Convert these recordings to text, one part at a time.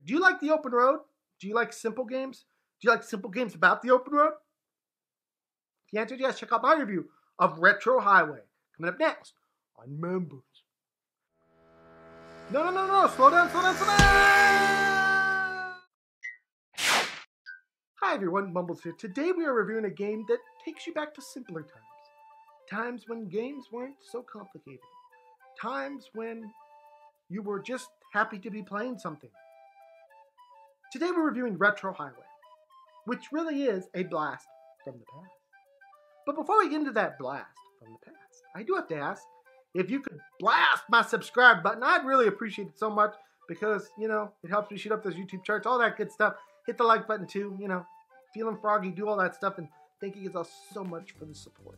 Do you like the open road? Do you like simple games? Do you like simple games about the open road? If the answer is yes, check out my review of Retro Highway. Coming up next on Mumbles. No, slow down. Hi everyone, Mumbles here. Today we are reviewing a game that takes you back to simpler times. Times when games weren't so complicated. Times when you were just happy to be playing something. Today we're reviewing Retro Highway, which really is a blast from the past. But before we get into that blast from the past, I do have to ask if you could blast my subscribe button. I'd really appreciate it so much because, it helps me shoot up those YouTube charts, all that good stuff. Hit the like button too, feeling froggy, do all that stuff, and thank you guys all so much for the support.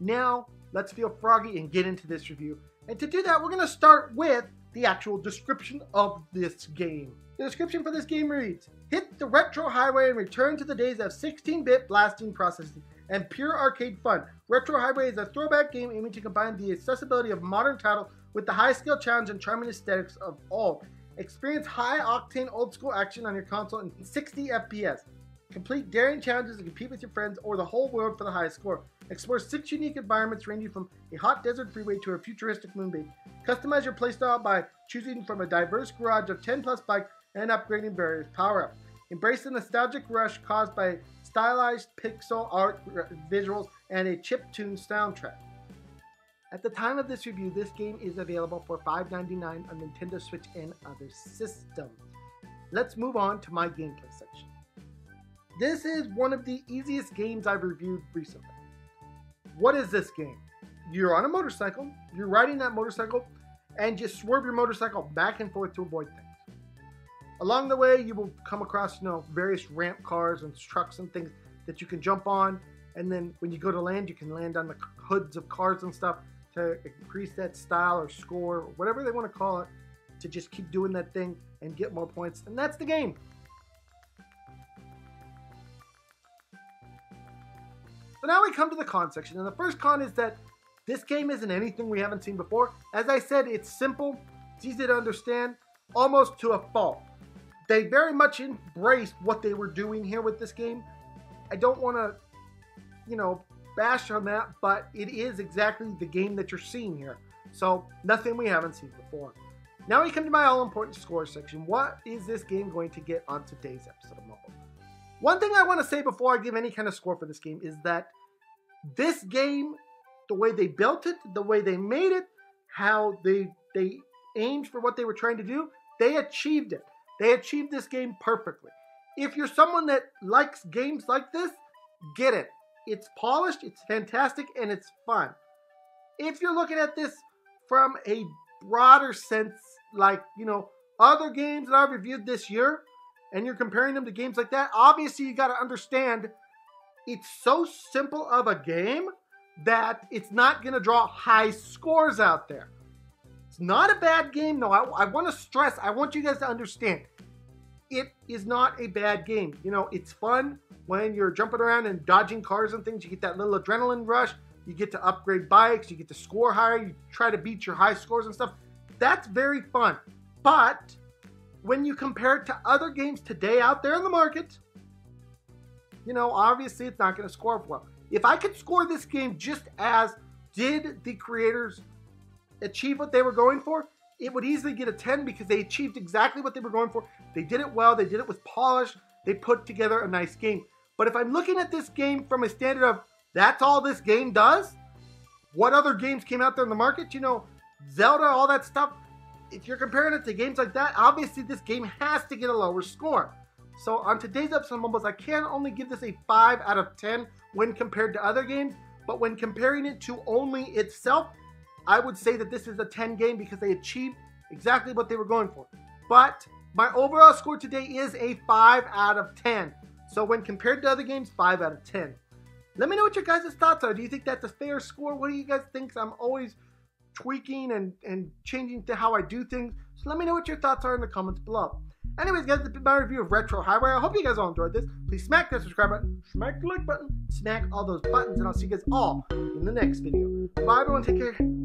Now, let's feel froggy and get into this review. And to do that, we're going to start with the actual description of this game. The description for this game reads, hit the retro highway and return to the days of 16-bit blasting processing and pure arcade fun. Retro Highway is a throwback game aiming to combine the accessibility of modern titles with the high-skill challenge and charming aesthetics of old. Experience high-octane old-school action on your console in 60 FPS. Complete daring challenges and compete with your friends or the whole world for the highest score. Explore 6 unique environments ranging from a hot desert freeway to a futuristic moon base. Customize your playstyle by choosing from a diverse garage of 10+ bikes and upgrading various power-ups. Embrace the nostalgic rush caused by stylized pixel art visuals and a chiptune soundtrack. At the time of this review, this game is available for $5.99 on Nintendo Switch and other systems. Let's move on to my gameplay section. This is one of the easiest games I've reviewed recently. What is this game? You're on a motorcycle, you're riding that motorcycle, and you swerve your motorcycle back and forth to avoid things. Along the way, you will come across, various ramp cars and trucks and things that you can jump on. And then when you go to land, you can land on the hoods of cars and stuff to increase that style or score, or whatever they want to call it, to just keep doing that thing and get more points. And that's the game. So now we come to the con section. And the first con is that this game isn't anything we haven't seen before. As I said, it's simple, it's easy to understand, almost to a fault. They very much embraced what they were doing here with this game. I don't want to, bash on that, but it is exactly the game that you're seeing here. So, nothing we haven't seen before. Now we come to my all-important score section. What is this game going to get on today's episode of Mumble? One thing I want to say before I give any kind of score for this game is that this game, the way they built it, the way they made it, how they aimed for what they were trying to do, they achieved it. They achieved this game perfectly. If you're someone that likes games like this, get it. It's polished, it's fantastic, and it's fun. If you're looking at this from a broader sense, like, other games that I've reviewed this year, and you're comparing them to games like that, obviously you got to understand it's so simple of a game that it's not going to draw high scores out there. It's not a bad game, though. I want to stress, I want you guys to understand, it is not a bad game. It's fun when you're jumping around and dodging cars and things. You get that little adrenaline rush. You get to upgrade bikes. You get to score higher. You try to beat your high scores and stuff. That's very fun. But when you compare it to other games today out there in the market, obviously it's not going to score well. If I could score this game just as did the creators achieve what they were going for, it would easily get a 10 because they achieved exactly what they were going for. They did it well. They did it with polish. They put together a nice game. But if I'm looking at this game from a standard of that's all this game does, what other games came out there in the market? Zelda, all that stuff. If you're comparing it to games like that, obviously this game has to get a lower score. So on today's episode of Mumbles, I can only give this a 5 out of 10 when compared to other games. But when comparing it to only itself, I would say that this is a 10 game because they achieved exactly what they were going for. But my overall score today is a 5 out of 10. So when compared to other games, 5 out of 10. Let me know what your guys' thoughts are. Do you think that's a fair score? What do you guys think? I'm always tweaking and changing to how I do things. So let me know what your thoughts are in the comments below. Anyways, guys, that's been my review of Retro Highway. I hope you guys all enjoyed this. Please smack that subscribe button, smack the like button, smack all those buttons, and I'll see you guys all in the next video. Bye, everyone. Take care.